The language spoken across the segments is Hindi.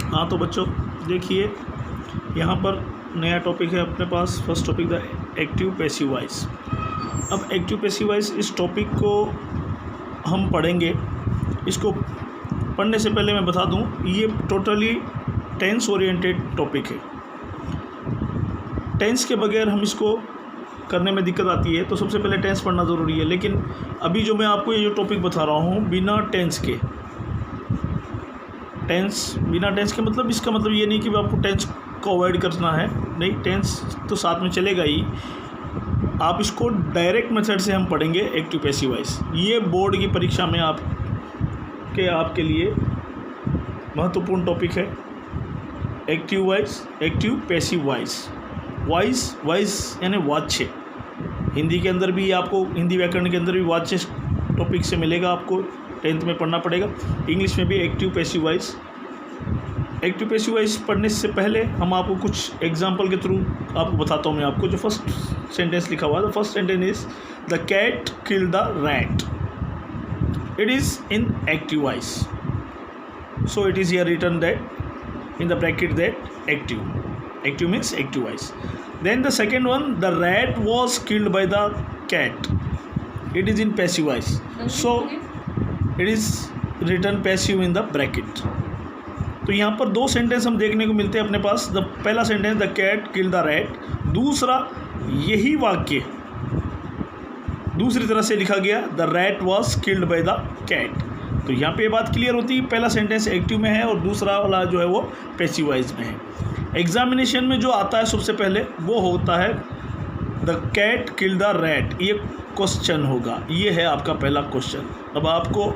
हाँ तो बच्चों देखिए, यहाँ पर नया टॉपिक है अपने पास। First topic the active passive voice. अब एक्टिव पैसिव वॉइस इस टॉपिक को हम पढ़ेंगे। इसको पढ़ने से पहले मैं बता दूँ, ये टोटली टेंस ओरिएंटेड टॉपिक है। टेंस के बगैर हम इसको करने में दिक्कत आती है, तो सबसे पहले टेंस पढ़ना ज़रूरी है। लेकिन अभी जो मैं आपको ये जो टॉपिक बता रहा हूँ बिना टेंस के, बिना टेंस के मतलब इसका मतलब ये नहीं कि आपको टेंस को अवॉइड करना है, नहीं, टेंस तो साथ में चलेगा ही। आप इसको डायरेक्ट मेथड से हम पढ़ेंगे एक्टिव पैसिव वॉइस। ये बोर्ड की परीक्षा में आपके लिए महत्वपूर्ण टॉपिक है। Active voice, active passive voice. Voice यानी वाच्य। हिंदी के अंदर भी आपको, हिंदी व्याकरण के अंदर भी वाच्य टॉपिक से मिलेगा, आपको 10th में पढ़ना पड़ेगा। इंग्लिश में भी active passive voice. Active passive voice पढ़ने से पहले हम आपको कुछ एग्जांपल के थ्रू आपको बताता हूँ। मैं आपको जो फर्स्ट सेंटेंस लिखा हुआ है, the first sentence is the cat killed the rat. It is in active voice, so it is here written that in the bracket that active means active voice. Then the second one, the rat was killed by the cat. It is in passive voice, so it is written passive in the bracket. तो यहाँ पर दो सेंटेंस हम देखने को मिलते हैं अपने पास। द पहला sentence the cat killed the rat, दूसरा यही वाक्य दूसरी तरह से लिखा गया, the rat was killed by the cat. तो यहाँ पे ये बात क्लियर होती है, पहला सेंटेंस एक्टिव में है और दूसरा वाला जो है वो पैसिव वॉइस में है। एग्जामिनेशन में जो आता है सबसे पहले वो होता है the cat killed the rat. ये क्वेश्चन होगा, ये है आपका पहला क्वेश्चन। अब आपको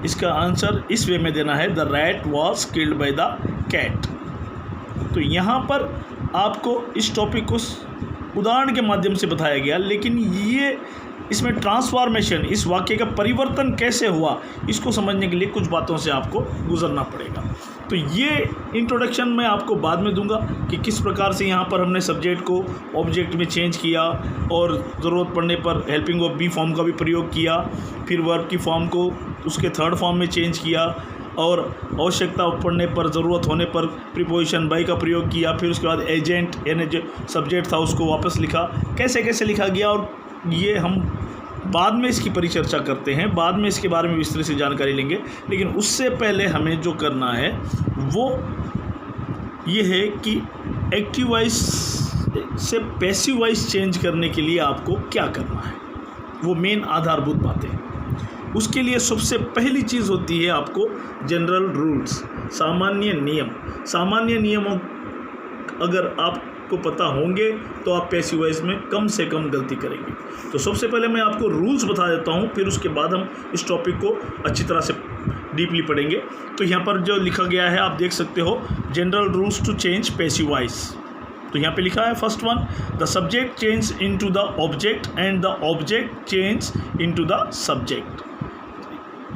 इसका आंसर इस वे में देना है, the rat was killed by the cat. तो यहाँ पर आपको इस टॉपिक को उदाहरण के माध्यम से बताया गया, लेकिन ये इसमें ट्रांसफॉर्मेशन, इस वाक्य का परिवर्तन कैसे हुआ, इसको समझने के लिए कुछ बातों से आपको गुजरना पड़ेगा। तो ये इंट्रोडक्शन मैं आपको बाद में दूंगा कि किस प्रकार से यहाँ पर हमने सब्जेक्ट को ऑब्जेक्ट में चेंज किया और ज़रूरत पड़ने पर हेल्पिंग ऑफ बी फॉर्म का भी प्रयोग किया, फिर वर्ब की फॉर्म को उसके थर्ड फॉर्म में चेंज किया और आवश्यकता पड़ने पर, ज़रूरत होने पर प्रीपोजिशन बाई का प्रयोग किया, फिर उसके बाद एजेंट यानी जो सब्जेक्ट था उसको वापस लिखा। कैसे कैसे लिखा गया, और ये हम बाद में इसकी परिचर्चा करते हैं, बाद में इसके बारे में विस्तृत से जानकारी लेंगे। लेकिन उससे पहले हमें जो करना है वो ये है कि एक्टिव वॉइस से पैसिव वॉइस चेंज करने के लिए आपको क्या करना है, वो मेन आधारभूत बातें। उसके लिए सबसे पहली चीज़ होती है आपको जनरल रूल्स, सामान्य नियम। सामान्य नियमों अगर आपको पता होंगे तो आप पैसिव वॉइस में कम से कम गलती करेंगे। तो सबसे पहले मैं आपको रूल्स बता देता हूँ, फिर उसके बाद हम इस टॉपिक को अच्छी तरह से डीपली पढ़ेंगे। तो यहाँ पर जो लिखा गया है आप देख सकते हो, general rules to change passive voice. तो यहाँ पे लिखा है first one, the subject change into the object and the object change into the subject.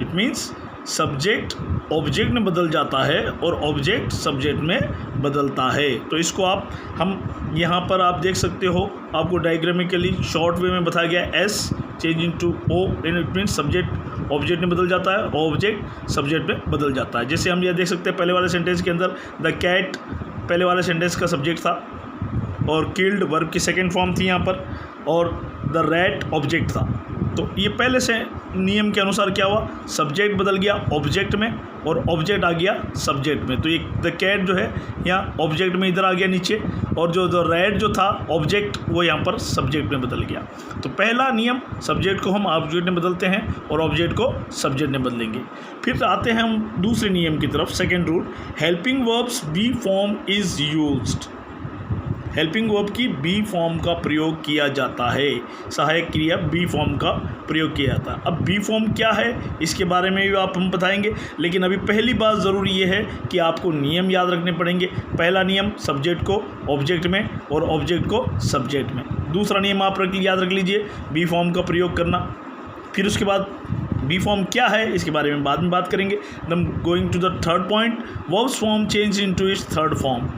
It means subject object में बदल जाता है और ऑब्जेक्ट सब्जेक्ट में बदलता है। तो इसको हम यहाँ पर आप देख सकते हो, आपको डायग्रामिकली शॉर्ट वे में बताया गया, S change into O, it means subject object में बदल जाता है, ऑब्जेक्ट सब्जेक्ट में बदल जाता है। जैसे हम यह देख सकते हैं पहले वाले सेंटेंस के अंदर द कैट पहले वाले सेंटेंस का सब्जेक्ट था और किल्ड वर्ब की सेकेंड फॉर्म थी यहाँ पर, और द रैट ऑब्जेक्ट था। तो ये पहले से नियम के अनुसार क्या हुआ, सब्जेक्ट बदल गया ऑब्जेक्ट में और ऑब्जेक्ट आ गया सब्जेक्ट में। तो ये द कैट जो है यहाँ ऑब्जेक्ट में इधर आ गया नीचे, और जो द रैट जो था ऑब्जेक्ट वो यहाँ पर सब्जेक्ट में बदल गया। तो पहला नियम, सब्जेक्ट को हम ऑब्जेक्ट में बदलते हैं और ऑब्जेक्ट को सब्जेक्ट में बदलेंगे। फिर आते हैं हम दूसरे नियम की तरफ, second rule, helping verbs be form is used. Helping verb की बी फॉर्म का प्रयोग किया जाता है, सहायक क्रिया बी फॉर्म का प्रयोग किया जाता है। अब बी फॉर्म क्या है इसके बारे में भी हम बताएंगे, लेकिन अभी पहली बात ज़रूरी ये है कि आपको नियम याद रखने पड़ेंगे। पहला नियम, सब्जेक्ट को ऑब्जेक्ट में और ऑब्जेक्ट को सब्जेक्ट में। दूसरा नियम आप याद रख लीजिए, बी फॉर्म का प्रयोग करना। फिर उसके बाद बी फॉर्म क्या है इसके बारे में बाद में बात करेंगे। Going to the third point, verbs form change into its third form.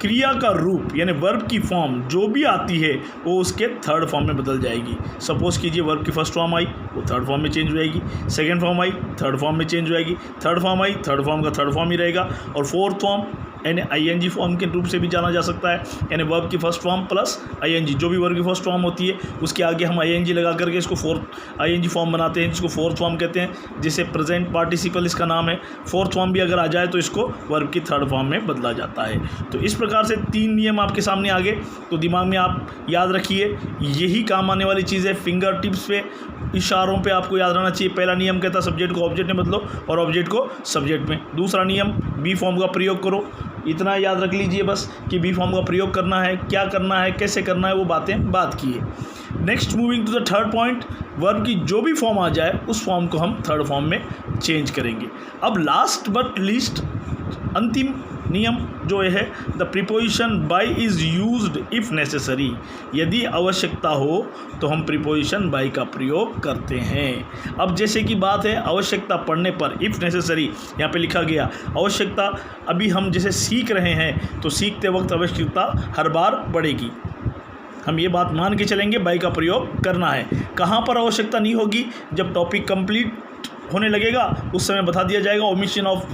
क्रिया का रूप यानी वर्ब की फॉर्म जो भी आती है वो उसके थर्ड फॉर्म में बदल जाएगी। सपोज कीजिए वर्ब की फर्स्ट फॉर्म आई, वो थर्ड फॉर्म में चेंज हो जाएगी। Second form I, third form में चेंज हो जाएगी। Third form I, third form का थर्ड फॉर्म ही रहेगा। और फोर्थ फॉर्म यानी आईएनजी फॉर्म के रूप से भी जाना जा सकता है, यानी वर्ब की फर्स्ट फॉर्म प्लस आईएनजी, जो भी वर्ब की फर्स्ट फॉर्म होती है उसके आगे हम आईएनजी लगा करके इसको फोर्थ आईएनजी फॉर्म बनाते हैं, जिसको फोर्थ फॉर्म कहते हैं, जिसे प्रेजेंट पार्टिसिपल इसका नाम है। फोर्थ फॉर्म भी अगर आ जाए तो इसको वर्ब की थर्ड फॉर्म में बदला जाता है। तो इस प्रकार से 3 नियम आपके सामने आ गए, तो दिमाग में आप याद रखिए, यही काम आने वाली चीज़ है। फिंगर टिप्स पे, इशारों पे आपको याद रहना चाहिए। पहला नियम कहता है सब्जेक्ट को ऑब्जेक्ट में बदलो और ऑब्जेक्ट को सब्जेक्ट में। दूसरा नियम बी फॉर्म का प्रयोग करो। इतना याद रख लीजिए बस कि बी फॉर्म का प्रयोग करना है, क्या करना है, कैसे करना है, वो बातें बात की है। Next moving to the third point, verb की जो भी फॉर्म आ जाए उस फॉर्म को हम थर्ड फॉर्म में चेंज करेंगे। अब लास्ट बट लीस्ट अंतिम नियम जो है, the preposition by is used if necessary. यदि आवश्यकता हो तो हम प्रीपोजिशन बाय का प्रयोग करते हैं। अब जैसे कि बात है आवश्यकता पड़ने पर, इफ़ नेसेसरी यहाँ पे लिखा गया। आवश्यकता अभी हम जैसे सीख रहे हैं तो सीखते वक्त आवश्यकता हर बार बढ़ेगी, हम ये बात मान के चलेंगे बाय का प्रयोग करना है। कहाँ पर आवश्यकता नहीं होगी, जब टॉपिक कंप्लीट होने लगेगा उस समय बता दिया जाएगा ओमिशन ऑफ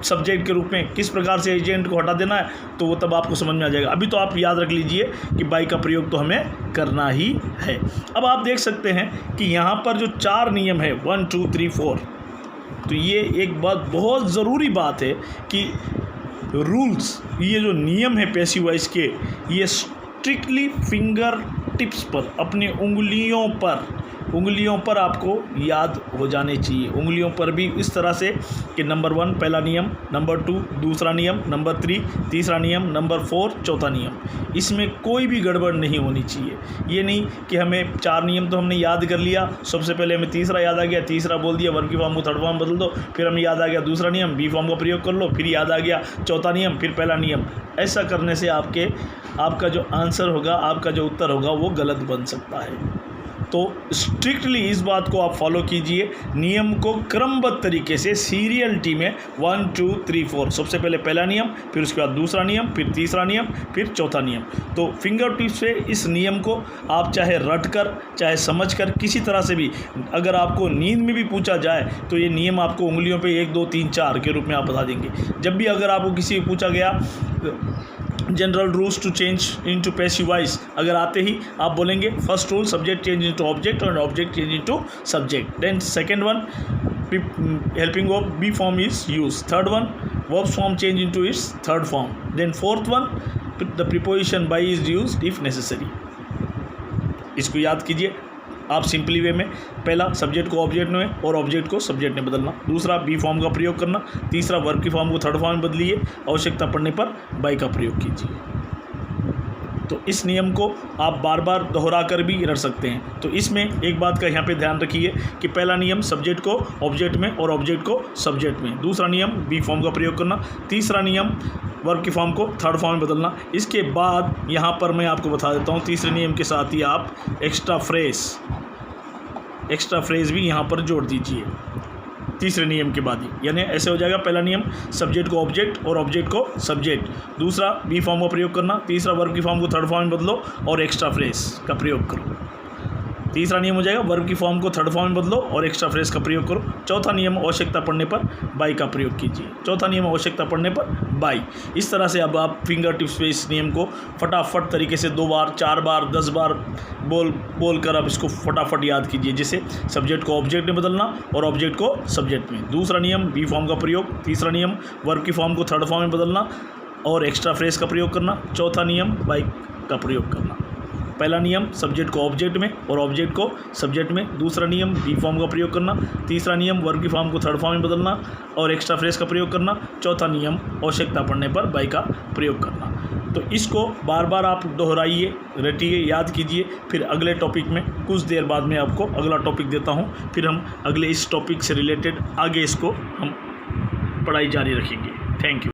सब्जेक्ट के रूप में किस प्रकार से एजेंट को हटा देना है, तो वो तब आपको समझ में आ जाएगा। अभी तो आप याद रख लीजिए कि बाय का प्रयोग तो हमें करना ही है। अब आप देख सकते हैं कि यहाँ पर जो 4 नियम है 1 2 3 4, तो ये एक बात बहुत ज़रूरी बात है कि रूल्स, ये जो नियम है पैसिव वॉइस के, ये स्ट्रिक्टली फिंगर टिप्स पर, अपनी उंगलियों पर आपको याद हो जाने चाहिए। उंगलियों पर भी इस तरह से कि नंबर 1 पहला नियम, नंबर 2 दूसरा नियम, नंबर 3 तीसरा नियम, नंबर 4 चौथा नियम। इसमें कोई भी गड़बड़ नहीं होनी चाहिए। ये नहीं कि हमें 4 नियम तो हमने याद कर लिया, सबसे पहले हमें तीसरा याद आ गया, तीसरा बोल दिया वर्ब की फॉर्म को थर्ड फॉर्म बदल दो, फिर हमें याद आ गया दूसरा नियम बी फॉर्म का प्रयोग कर लो, फिर याद आ गया चौथा नियम, फिर पहला नियम। ऐसा करने से आपका जो आंसर होगा, आपका जो उत्तर होगा वो गलत बन सकता है। तो स्ट्रिक्टली इस बात को आप फॉलो कीजिए, नियम को क्रमबद्ध तरीके से सीरियलिटी में 1 2 3 4, सबसे पहले पहला नियम, फिर उसके बाद दूसरा नियम, फिर तीसरा नियम, फिर चौथा नियम। तो फिंगर टिप्स से इस नियम को आप चाहे रट कर, चाहे समझ कर, किसी तरह से भी, अगर आपको नींद में भी पूछा जाए तो ये नियम आपको उंगलियों पे 1 2 3 4 के रूप में आप बता देंगे। जब भी अगर आपको किसी पूछा गया general rules to change into passive voice, अगर आते ही आप बोलेंगे first rule subject change into object और object change into subject, then second one helping verb B form is used, third one verb form change into its third form, then fourth one the preposition by is used if necessary। इसको याद कीजिए आप सिंपली वे में, पहला सब्जेक्ट को ऑब्जेक्ट में और ऑब्जेक्ट को सब्जेक्ट में बदलना, दूसरा बी फॉर्म का प्रयोग करना, तीसरा वर्ब की फॉर्म को थर्ड फॉर्म में बदलिए, आवश्यकता पड़ने पर बाय का प्रयोग कीजिए। तो इस नियम को आप बार बार दोहरा कर भी रट सकते हैं। तो इसमें एक बात का यहाँ पे ध्यान रखिए कि पहला नियम सब्जेक्ट को ऑब्जेक्ट में और ऑब्जेक्ट को सब्जेक्ट में, दूसरा नियम बी फॉर्म का प्रयोग करना, तीसरा नियम वर्ब की फॉर्म को थर्ड फॉर्म में बदलना। इसके बाद यहाँ पर मैं आपको बता देता हूँ, तीसरे नियम के साथ ही आप एक्स्ट्रा फ्रेज भी यहाँ पर जोड़ दीजिए तीसरे नियम के बाद ही, यानी ऐसे हो जाएगा पहला नियम सब्जेक्ट को ऑब्जेक्ट और ऑब्जेक्ट को सब्जेक्ट, दूसरा बी फॉर्म का प्रयोग करना, तीसरा वर्ब की फॉर्म को थर्ड फॉर्म में बदलो और एक्स्ट्रा फ्रेज का प्रयोग करो। तीसरा नियम हो जाएगा वर्ब की फॉर्म को थर्ड फॉर्म में बदलो और एक्स्ट्रा फ्रेज का प्रयोग करो। चौथा नियम आवश्यकता पड़ने पर बाय का प्रयोग कीजिए। चौथा नियम आवश्यकता पड़ने पर बाय। इस तरह से अब आप फिंगर टिप्स पे इस नियम को फटाफट तरीके से 2 बार 4 बार 10 बार बोल कर आप इसको फटाफट याद कीजिए, जैसे सब्जेक्ट को ऑब्जेक्ट में बदलना और ऑब्जेक्ट को सब्जेक्ट में, दूसरा नियम बी फॉर्म का प्रयोग, तीसरा नियम वर्ब की फॉर्म को थर्ड फॉर्म में बदलना और एक्स्ट्रा फ्रेज का प्रयोग करना, चौथा नियम बाय का प्रयोग करना। पहला नियम सब्जेक्ट को ऑब्जेक्ट में और ऑब्जेक्ट को सब्जेक्ट में, दूसरा नियम बी फॉर्म का प्रयोग करना, तीसरा नियम वर्ब की फॉर्म को थर्ड फॉर्म में बदलना और एक्स्ट्रा फ्रेज का प्रयोग करना, चौथा नियम आवश्यकता पड़ने पर बाय का प्रयोग करना। तो इसको बार बार आप दोहराइए, रटिए, याद कीजिए। फिर अगले टॉपिक में कुछ देर बाद में आपको अगला टॉपिक देता हूँ, फिर हम अगले इस टॉपिक से रिलेटेड आगे इसको हम पढ़ाई जारी रखेंगे। Thank you.